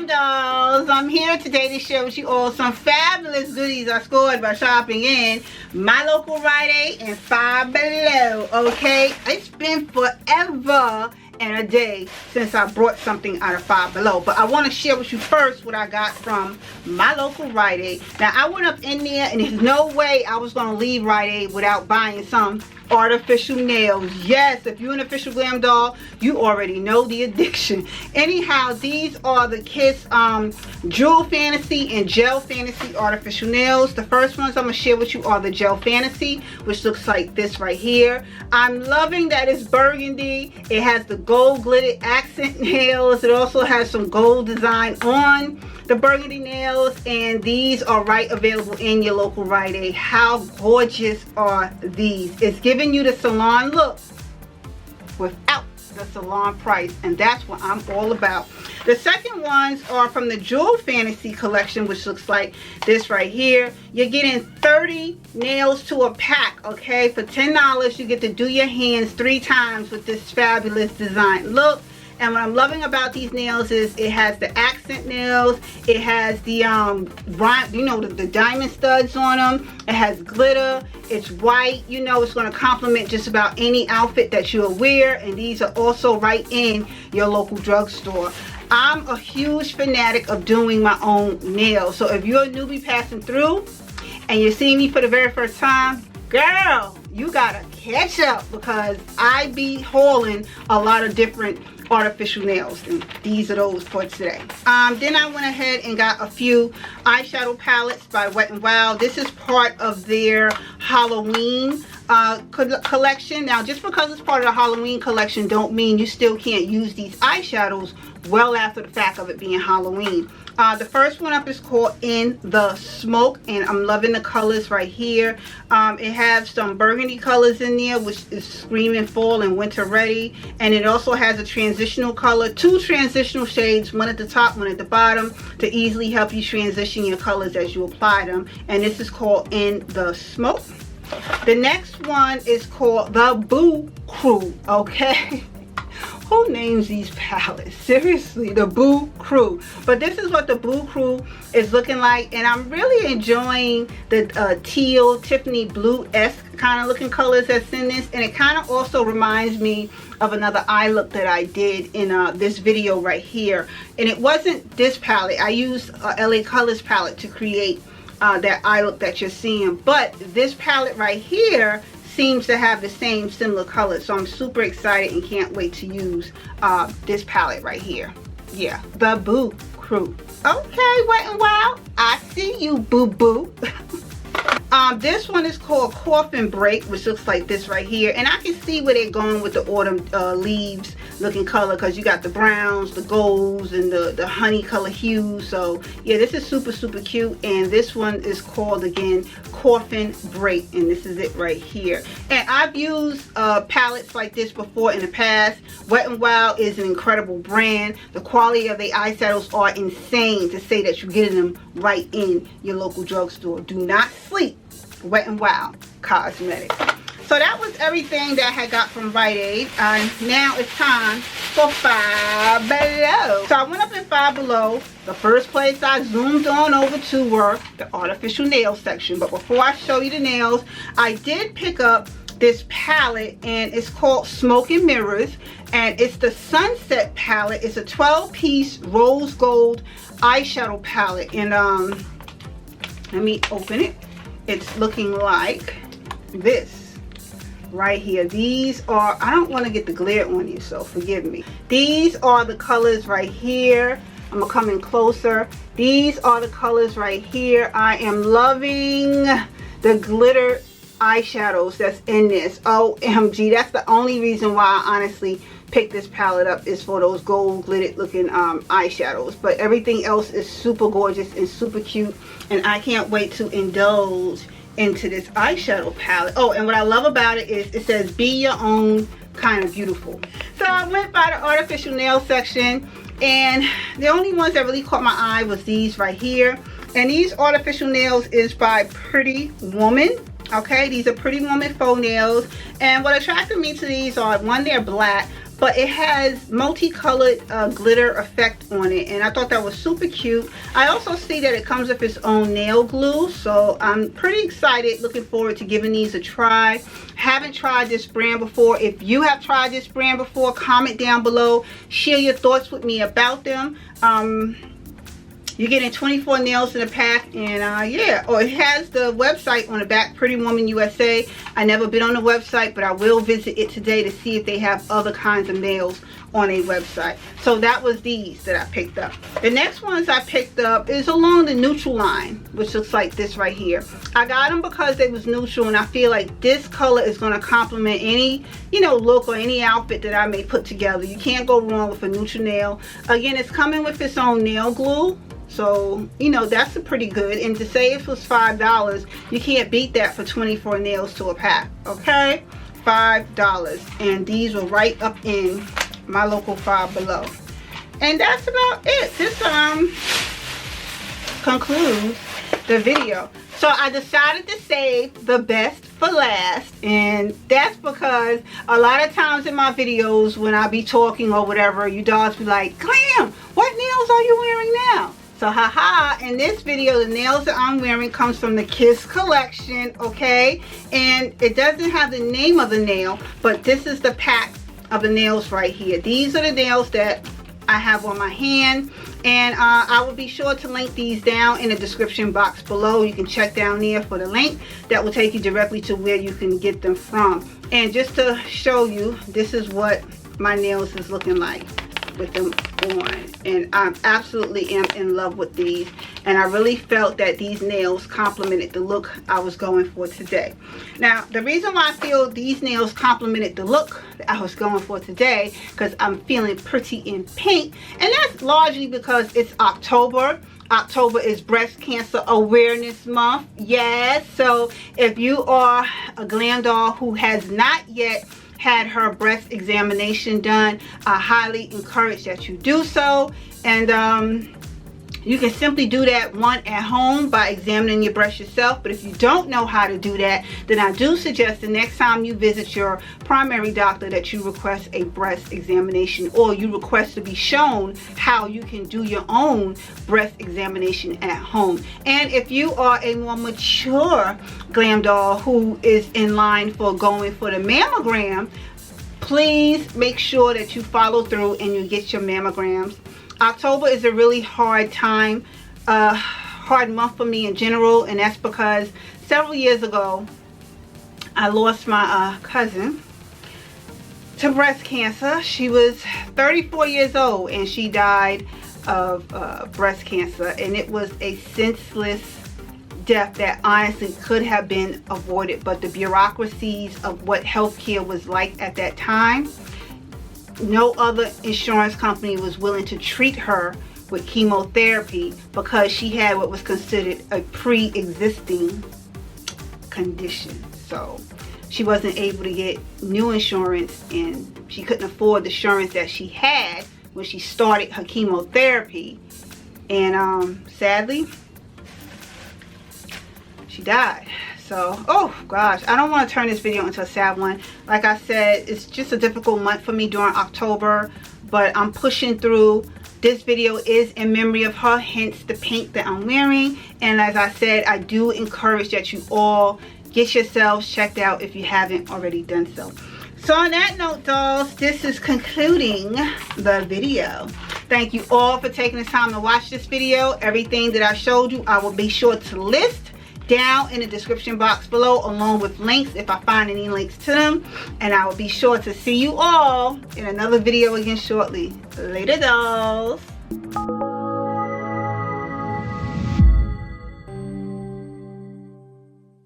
Dolls, I'm here today to share with you all some fabulous goodies I scored by shopping in my local Rite Aid and Five Below. Okay, it's been forever and a day since I brought something out of Five Below, but I want to share with you first what I got from my local Rite Aid. Now, I went up in there and there's no way I was going to leave Rite Aid without buying some artificial nails. Yes, if you're an official glam doll, you already know the addiction. Anyhow, these are the Kiss Jewel Fantasy and Gel Fantasy artificial nails. The first ones I'm going to share with you are the Gel Fantasy, which looks like this right here. I'm loving that it's burgundy. It has the gold glittered accent nails. It also has some gold design on the burgundy nails, and these are available in your local Rite Aid. How gorgeous are these? It's giving you the salon look without the salon price, and that's what I'm all about. The second ones are from the Jewel Fantasy collection, which looks like this right here. You're getting 30 nails to a pack, okay? For $10, you get to do your hands 3 times with this fabulous design look. And what I'm loving about these nails is it has the accent nails. It has the the diamond studs on them. It has glitter. It's white. You know, it's going to complement just about any outfit that you'll wear. And these are also right in your local drugstore. I'm a huge fanatic of doing my own nails. So if you're a newbie passing through and you're seeing me for the very first time, girl, you gotta catch up, because I be hauling a lot of different artificial nails, and these are those for today. Then I went ahead and got a few eyeshadow palettes by Wet n Wild. This is part of their Halloween collection. Now, just because it's part of the Halloween collection don't mean you still can't use these eyeshadows well after the fact of it being Halloween. The first one up is called In the Smoke, and I'm loving the colors right here. It has some burgundy colors in there, which is screaming fall and winter ready, and it also has a transitional color, 2 transitional shades, one at the top, one at the bottom, to easily help you transition your colors as you apply them. And this is called In the Smoke. The next one is called the Boo Crew, okay? Who names these palettes? Seriously, the Boo Crew. But this is what the Boo Crew is looking like, and I'm really enjoying the teal, Tiffany blue-esque kind of looking colors that's in this, and it kind of also reminds me of another eye look that I did in this video right here. And it wasn't this palette. I used a LA Colors palette to create that eye look that you're seeing, but this palette right here seems to have the same similar colors, so I'm super excited and can't wait to use this palette right here. Yeah, the Boo Crew. Okay, Wet n Wild, I see you, boo boo. This one is called Coffin Break, which looks like this right here, and I can see where they're going with the autumn leaves looking color, because you got the browns, the golds, and the honey color hues. So yeah, this is super cute. And this one is called, again, Coffin Break, and this is it right here. And I've used palettes like this before in the past. Wet n Wild is an incredible brand. The quality of the eyeshadows are insane, to say that you're getting them right in your local drugstore. Do not sleep Wet n Wild Cosmetics. So that was everything that I had got from Rite Aid. Now it's time for Five Below. So I went up in Five Below. The first place I zoomed on over to were the artificial nail section. But before I show you the nails, I did pick up this palette, and it's called Smoke and Mirrors, and it's the Sunset palette. It's a 12-piece rose gold eyeshadow palette, and let me open it. It's looking like this right here. These are, I don't want to get the glare on you, so forgive me. These are the colors right here. I'm gonna come in closer. These are the colors right here. I am loving the glitter eyeshadows that's in this. OMG, that's the only reason why I honestly picked this palette up, is for those gold glittered looking eyeshadows. But everything else is super gorgeous and super cute, and I can't wait to indulge into this eyeshadow palette. Oh, and what I love about it is it says be your own kind of beautiful. So I went by the artificial nail section, and the only ones that really caught my eye was these right here. And these artificial nails is by Pretty Woman. Okay, these are Pretty Woman faux nails, and what attracted me to these are, one, they're black, but it has multicolored glitter effect on it, and I thought that was super cute. I also see that it comes with its own nail glue, so I'm pretty excited, looking forward to giving these a try. Haven't tried this brand before. If you have tried this brand before, comment down below, share your thoughts with me about them. You're getting 24 nails in a pack, and yeah, it has the website on the back, Pretty Woman USA. I never been on the website, but I will visit it today to see if they have other kinds of nails on a website. So that was these that I picked up. The next ones I picked up is along the neutral line, which looks like this right here. I got them because they was neutral, and I feel like this color is going to complement any, you know, look or any outfit that I may put together. You can't go wrong with a neutral nail. Again, it's coming with its own nail glue. So, you know, that's a pretty good. And to say it was $5, you can't beat that for 24 nails to a pack. Okay? $5. And these were right up in my local Five Below. And that's about it. This concludes the video. So I decided to save the best for last, and that's because a lot of times in my videos when I be talking or whatever, you dogs be like, Glam, what nails are you wearing now? So haha, in this video, the nails that I'm wearing comes from the Kiss collection, okay? And it doesn't have the name of the nail, but this is the pack of the nails right here. These are the nails that I have on my hand, and I will be sure to link these down in the description box below. You can check down there for the link that will take you directly to where you can get them from. And just to show you, this is what my nails is looking like with them on, and I absolutely am in love with these, and I really felt that these nails complemented the look I was going for today. Now, the reason why I feel these nails complemented the look that I was going for today, because I'm feeling pretty in pink, and that's largely because it's October. October is Breast Cancer Awareness Month. Yes, so if you are a glam doll who has not yet had her breast examination done, I highly encourage that you do so. And you can simply do that, one, at home by examining your breast yourself. But if you don't know how to do that, then I do suggest the next time you visit your primary doctor that you request a breast examination, or you request to be shown how you can do your own breast examination at home. And if you are a more mature glam doll who is in line for going for the mammogram, please make sure that you follow through and you get your mammograms. October is a really hard time, hard month for me in general, and that's because several years ago I lost my cousin to breast cancer. She was 34 years old and she died of breast cancer, and it was a senseless death that honestly could have been avoided, but the bureaucracies of what healthcare was like at that time, no other insurance company was willing to treat her with chemotherapy because she had what was considered a pre-existing condition. So she wasn't able to get new insurance, and she couldn't afford the insurance that she had when she started her chemotherapy. And sadly, she died. So, oh gosh, I don't want to turn this video into a sad one. Like I said, it's just a difficult month for me during October, but I'm pushing through. This video is in memory of her, hence the pink that I'm wearing. And as I said, I do encourage that you all get yourselves checked out if you haven't already done so. So on that note, dolls, this is concluding the video. Thank you all for taking the time to watch this video. Everything that I showed you, I will be sure to list down in the description box below, along with links if I find any links to them. And I will be sure to see you all in another video again shortly. Later, dolls.